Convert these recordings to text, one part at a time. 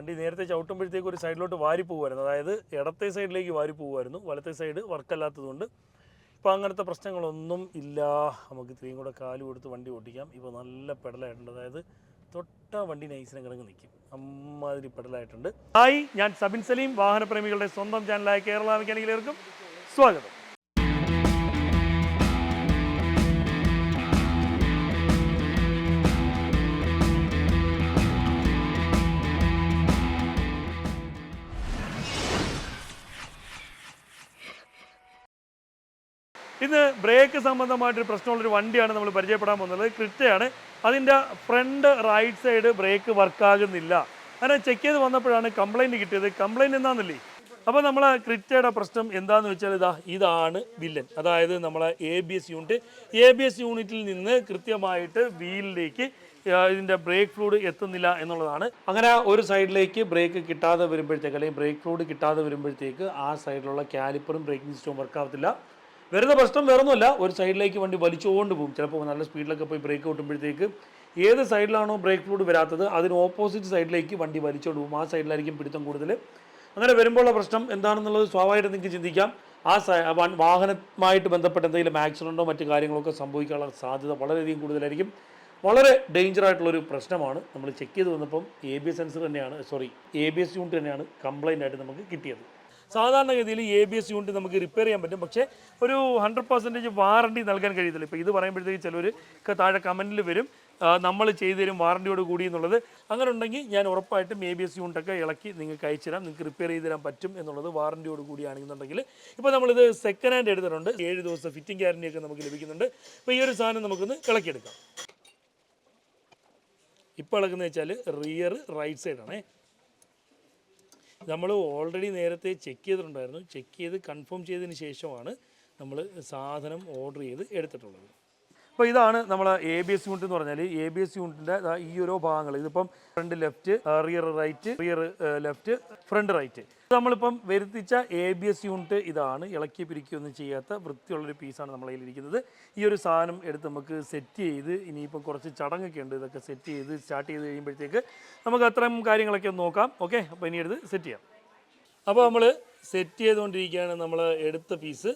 വണ്ടി നേരത്തെ ചവിട്ടുമ്പോഴത്തേക്ക് ഒരു സൈഡിലോട്ട് വാരി പോകുമായിരുന്നു, അതായത് ഇടത്തെ സൈഡിലേക്ക് വാരി പോകുമായിരുന്നു, വലത്തെ സൈഡ് വർക്കല്ലാത്തതുകൊണ്ട് ഇപ്പോൾ അങ്ങനത്തെ പ്രശ്നങ്ങളൊന്നും ഇല്ല. നമുക്ക് ഇത്രയും കൂടെ കാല് കൊടുത്ത് വണ്ടി ഓടിക്കാം. ഇപ്പോൾ നല്ല പെടലായിട്ടുണ്ട്, അതായത് തൊട്ട വണ്ടി നൈസിനെ കിടങ്ങ് നിൽക്കും, അമ്മാതിരി പെടലായിട്ടുണ്ട്. ഹായ്, ഞാൻ സബിൻ സലീം, വാഹനപ്രേമികളുടെ സ്വന്തം ചാനലായ കേരള മെക്കാനിക്കലേർക്കും സ്വാഗതം. ഇന്ന് ബ്രേക്ക് സംബന്ധമായിട്ടൊരു പ്രശ്നമുള്ളൊരു വണ്ടിയാണ് നമ്മൾ പരിചയപ്പെടാൻ പോകുന്നത്. ക്രിറ്റയാണ്. അതിൻ്റെ ഫ്രണ്ട് റൈറ്റ് സൈഡ് ബ്രേക്ക് വർക്കാകുന്നില്ല. അങ്ങനെ ചെക്ക് ചെയ്ത് വന്നപ്പോഴാണ് കംപ്ലൈൻറ്റ് കിട്ടിയത്. കംപ്ലൈൻറ്റ് എന്താണെന്നില്ലേ, അപ്പോൾ നമ്മൾ ക്രിറ്റയുടെ പ്രശ്നം എന്താണെന്ന് വെച്ചാൽ ഇതാണ് വില്ലൻ, അതായത് നമ്മളെ ABS യൂണിറ്റ്. ABS യൂണിറ്റിൽ നിന്ന് കൃത്യമായിട്ട് വീലിലേക്ക് ഇതിൻ്റെ ബ്രേക്ക് ഫ്ലൂയിഡ് എത്തുന്നില്ല എന്നുള്ളതാണ്. അങ്ങനെ ഒരു സൈഡിലേക്ക് ബ്രേക്ക് കിട്ടാതെ വരുമ്പോഴത്തേക്ക്, അല്ലെങ്കിൽ ബ്രേക്ക് ഫ്ലൂയിഡ് കിട്ടാതെ വരുമ്പോഴത്തേക്ക് ആ സൈഡിലുള്ള കാലിപ്പറും ബ്രേക്കിംഗ് സിസ്റ്റവും വർക്കാവത്തില്ല. വരുന്ന പ്രശ്നം വേറൊന്നുമല്ല, ഒരു സൈഡിലേക്ക് വണ്ടി വലിച്ചുകൊണ്ട് പോകും. ചിലപ്പോൾ നല്ല സ്പീഡിലൊക്കെ പോയി ബ്രേക്ക് കിട്ടുമ്പോഴത്തേക്ക് ഏത് സൈഡിലാണോ ബ്രേക്ക് ഫ്ലൂയിഡ് വരാത്തത് അതിന് ഓപ്പോസിറ്റ് സൈഡിലേക്ക് വണ്ടി വലിച്ചുകൊണ്ട് പോകും. ആ സൈഡിലായിരിക്കും പിടുത്തം കൂടുതൽ. അങ്ങനെ വരുമ്പോഴുള്ള പ്രശ്നം എന്താണെന്നുള്ളത് സ്വാഭാവികമായിട്ട് നിങ്ങൾക്ക് ചിന്തിക്കാം. ആ വാഹനവുമായിട്ട് ബന്ധപ്പെട്ട എന്തെങ്കിലും ആക്സിഡൻറ്റോ മറ്റു കാര്യങ്ങളൊക്കെ സംഭവിക്കാനുള്ള സാധ്യത വളരെയധികം കൂടുതലായിരിക്കും. വളരെ ഡേഞ്ചർ ആയിട്ടുള്ളൊരു പ്രശ്നമാണ്. നമ്മൾ ചെക്ക് ചെയ്ത് വന്നപ്പം ABS സെൻസർ തന്നെയാണ്, ABS യൂണിറ്റ് തന്നെയാണ് കംപ്ലൈൻ്റ് ആയിട്ട് നമുക്ക് കിട്ടിയത്. സാധാരണഗതിയിൽ ABS യൂണിറ്റ് നമുക്ക് റിപ്പയർ ചെയ്യാൻ പറ്റും, പക്ഷേ ഒരു 100% വാറണ്ടി നൽകാൻ കഴിയത്തില്ല. ഇപ്പോൾ ഇത് പറയുമ്പോഴത്തേക്ക് ചിലർ താഴെ കമൻറ്റിൽ വരും, നമ്മൾ ചെയ്തു തരും വാറണ്ടിയോട് കൂടി എന്നുള്ളത്. അങ്ങനെ ഉണ്ടെങ്കിൽ ഞാൻ ഉറപ്പായിട്ടും ABS യൂണിറ്റൊക്കെ ഇളക്കി നിങ്ങൾക്ക് അയച്ചു തരാം, നിങ്ങൾക്ക് റിപ്പയർ ചെയ്ത് തരാൻ പറ്റും എന്നുള്ളത് വാറണ്ടിയോട് കൂടിയാണെന്നുണ്ടെങ്കിൽ. ഇപ്പോൾ നമ്മളിത് സെക്കൻഡ് ഹാൻഡ് എടുത്തിട്ടുണ്ട്, 7 ദിവസം ഫിറ്റിംഗ് ഗ്യാരണ്ടിയൊക്കെ നമുക്ക് ലഭിക്കുന്നുണ്ട്. അപ്പോൾ ഈ ഒരു സാധനം നമുക്കൊന്ന് ഇളക്കിയെടുക്കാം. ഇപ്പോൾ ഇളക്കുന്നത് വെച്ചാൽ റിയർ റൈറ്റ് സൈഡാണേ. നമ്മൾ ഓൾറെഡി നേരത്തെ ചെക്ക് ചെയ്തിട്ടുണ്ടായിരുന്നു. ചെക്ക് ചെയ്ത് കൺഫേം ചെയ്തതിന് ശേഷമാണ് നമ്മൾ സാധനം ഓർഡർ ചെയ്ത് എടുത്തിട്ടുള്ളത്. അപ്പോൾ ഇതാണ് നമ്മൾ ABS യൂണിറ്റ് എന്ന് പറഞ്ഞാൽ. ABS യൂണിറ്റിൻ്റെ ഈ ഓരോ ഭാഗങ്ങൾ, ഇതിപ്പം front left, rear right, rear left, front right. നമ്മളിപ്പം വരുത്തിച്ച ABS യൂണിറ്റ് ഇതാണ്. ഇളക്കി പിരിക്കുകയൊന്നും ചെയ്യാത്ത വൃത്തിയുള്ളൊരു പീസാണ് നമ്മളെ കയ്യിലിരിക്കുന്നത്. ഈ ഒരു സാധനം എടുത്ത് നമുക്ക് സെറ്റ് ചെയ്ത്, ഇനിയിപ്പം കുറച്ച് ചടങ്ങൊക്കെ ഉണ്ട്, ഇതൊക്കെ സെറ്റ് ചെയ്ത് സ്റ്റാർട്ട് ചെയ്ത് കഴിയുമ്പോഴത്തേക്ക് നമുക്ക് അത്തരം കാര്യങ്ങളൊക്കെ ഒന്ന് നോക്കാം. ഓക്കെ, അപ്പോൾ ഇനി എടുത്ത് സെറ്റ് ചെയ്യാം. അപ്പോൾ നമ്മൾ സെറ്റ് ചെയ്തുകൊണ്ടിരിക്കുകയാണ് നമ്മൾ എടുത്ത പീസ്.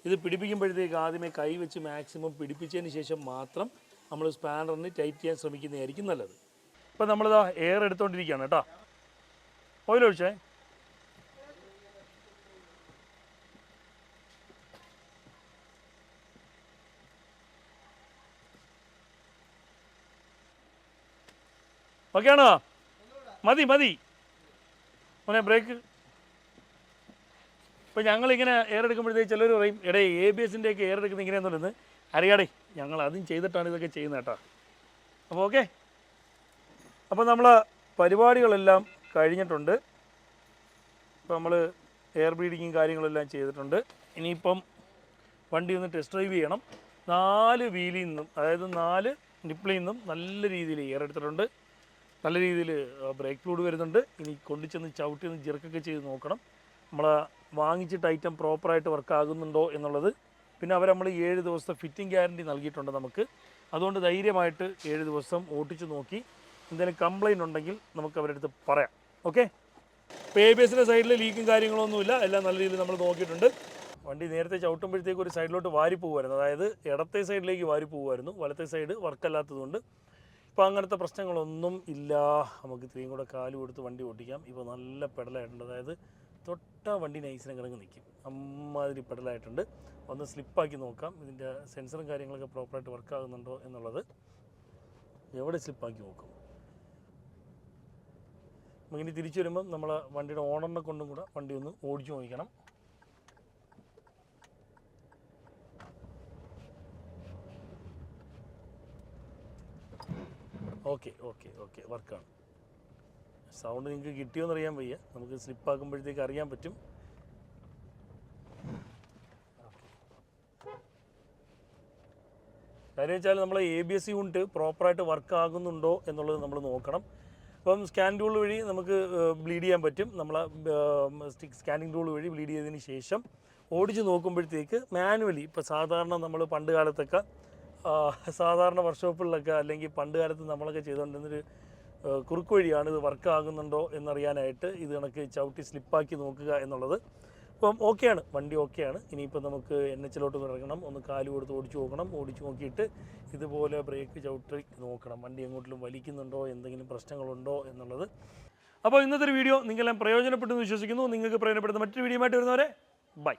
ഇത് പിടിപ്പിക്കുമ്പോഴത്തേക്ക് ആദ്യമേ കൈ വെച്ച് മാക്സിമം പിടിപ്പിച്ചതിന് ശേഷം മാത്രം നമ്മൾ സ്പാനറിന് ടൈറ്റ് ചെയ്യാൻ ശ്രമിക്കുന്നതായിരിക്കും നല്ലത്. ഇപ്പോൾ നമ്മളിതാ എയർ എടുത്തുകൊണ്ടിരിക്കുകയാണ് കേട്ടോ. ഓയിൽ ഒഴിച്ചേ. ഓക്കെ ആണോ? മതി മോനെ ബ്രേക്ക്. ഇപ്പോൾ ഞങ്ങളിങ്ങനെ എയർ എടുക്കുമ്പോഴത്തേക്ക് ചിലർ പറയും, എടേ ABSൻ്റെയൊക്കെ എയർ എടുക്കുന്നത് ഇങ്ങനെയാണെന്നുള്ളത്. അറിയാടേ, ഞങ്ങൾ അതും ചെയ്തിട്ടാണ് ഇതൊക്കെ ചെയ്യുന്നത് കേട്ടോ. അപ്പോൾ ഓക്കെ, അപ്പോൾ നമ്മൾ പരിപാടികളെല്ലാം കഴിഞ്ഞിട്ടുണ്ട്. ഇപ്പോൾ നമ്മൾ എയർ ബ്ലീഡിങ്ങും കാര്യങ്ങളെല്ലാം ചെയ്തിട്ടുണ്ട്. ഇനിയിപ്പം വണ്ടി ഒന്ന് ടെസ്റ്റ് ഡ്രൈവ് ചെയ്യണം. 4 വീലിൽ നിന്നും, അതായത് 4 നിപ്പിളിൽ നിന്നും നല്ല രീതിയിൽ എയർ എടുത്തിട്ടുണ്ട്. നല്ല രീതിയിൽ ബ്രേക്ക് ഫ്ലൂയിഡ് വരുന്നുണ്ട്. ഇനി കൊണ്ടുചെന്ന് ചവിട്ടി ഒന്ന് ജിർക്കൊക്കെ ചെയ്ത് നോക്കണം നമ്മൾ വാങ്ങിച്ചിട്ട് ഐറ്റം പ്രോപ്പറായിട്ട് വർക്കാകുന്നുണ്ടോ എന്നുള്ളത്. പിന്നെ നമ്മൾ 7 ദിവസത്തെ ഫിറ്റിംഗ് ഗ്യാരണ്ടി നൽകിയിട്ടുണ്ട് നമുക്ക്. അതുകൊണ്ട് ധൈര്യമായിട്ട് 7 ദിവസം ഓട്ടിച്ച് നോക്കി എന്തെങ്കിലും കംപ്ലൈൻറ്റ് ഉണ്ടെങ്കിൽ നമുക്ക് അവരുടെ അടുത്ത് പറയാം. ഓക്കെ, ഇപ്പോൾ ABSൻ്റെ സൈഡിൽ ലീക്കും കാര്യങ്ങളൊന്നുമില്ല, എല്ലാം നല്ല രീതിയിൽ നമ്മൾ നോക്കിയിട്ടുണ്ട്. വണ്ടി നേരത്തെ ചവിട്ടുമ്പോഴത്തേക്ക് ഒരു സൈഡിലോട്ട് വാരി പോകുമായിരുന്നു, അതായത് ഇടത്തെ സൈഡിലേക്ക് വാരി പോകുമായിരുന്നു, വലത്തെ സൈഡ് വർക്കല്ലാത്തതുകൊണ്ട് ഇപ്പോൾ അങ്ങനത്തെ പ്രശ്നങ്ങളൊന്നും ഇല്ല. നമുക്ക് ഇത്രയും കൂടെ കാല് കൊടുത്ത് വണ്ടി ഓടിക്കാം. ഇപ്പോൾ നല്ല പെടലായിട്ടുണ്ട്, അതായത് തൊട്ട വണ്ടി നൈസിനെ കിടങ്ങ് നിൽക്കും, അമ്മാതിരി പെടലായിട്ടുണ്ട്. ഒന്ന് സ്ലിപ്പാക്കി നോക്കാം, ഇതിൻ്റെ സെൻസറും കാര്യങ്ങളൊക്കെ പ്രോപ്പറായിട്ട് വർക്കാകുന്നുണ്ടോ എന്നുള്ളത്. എവിടെ സ്ലിപ്പാക്കി നോക്കും. നമുക്കിനി തിരിച്ചു വരുമ്പം നമ്മൾ വണ്ടിയുടെ ഓണറിനെ കൊണ്ടും കൂടെ വണ്ടി ഒന്ന് ഓടിച്ചു നോക്കണം. ഓക്കെ വർക്കാണ്. സൗണ്ട് നിങ്ങൾക്ക് കിട്ടിയോന്ന് അറിയാൻ വയ്യ, നമുക്ക് സ്ലിപ്പാക്കുമ്പോഴത്തേക്ക് അറിയാൻ പറ്റും. കാര്യം വെച്ചാൽ നമ്മൾ ABS യൂണിറ്റ് പ്രോപ്പറായിട്ട് വർക്ക് ആകുന്നുണ്ടോ എന്നുള്ളത് നമ്മൾ നോക്കണം. ഇപ്പം സ്കാൻ ടൂൾ വഴി നമുക്ക് ബ്ലീഡ് ചെയ്യാൻ പറ്റും. നമ്മൾ സ്കാനിങ് ടൂൾ വഴി ബ്ലീഡ് ചെയ്തതിന് ശേഷം ഓടിച്ച് നോക്കുമ്പോഴത്തേക്ക് മാനുവലി, ഇപ്പോൾ സാധാരണ നമ്മൾ പണ്ട് കാലത്തൊക്കെ സാധാരണ വർക്ക്ഷോപ്പുകളിലൊക്കെ അല്ലെങ്കിൽ പണ്ട് കാലത്ത് നമ്മളൊക്കെ ചെയ്തുകൊണ്ടിരുന്നൊരു കുറുക്ക് വഴിയാണ് ഇത് വർക്കാകുന്നുണ്ടോ എന്നറിയാനായിട്ട് ഇത് കണക്ക് ചവിട്ടി സ്ലിപ്പാക്കി നോക്കുക എന്നുള്ളത്. അപ്പം ഓക്കെയാണ്, വണ്ടി ഓക്കെയാണ്. ഇനിയിപ്പോൾ നമുക്ക് NH-ലോട്ട് ഇറങ്ങണം, ഒന്ന് കാല് കൊടുത്ത് ഓടിച്ചു നോക്കണം. ഓടിച്ചു നോക്കിയിട്ട് ഇതുപോലെ ബ്രേക്ക് ചവിട്ടി നോക്കണം, വണ്ടി എങ്ങോട്ടും വലിക്കുന്നുണ്ടോ, എന്തെങ്കിലും പ്രശ്നങ്ങളുണ്ടോ എന്നുള്ളത്. അപ്പോൾ ഇന്നത്തെ ഒരു വീഡിയോ നിങ്ങളെല്ലാം പ്രയോജനപ്പെട്ടെന്ന് വിശ്വസിക്കുന്നു. നിങ്ങൾക്ക് പ്രയോജനപ്പെടുന്ന മറ്റൊരു വീഡിയോ ആയിട്ട് വരുന്നവരെ ബൈ.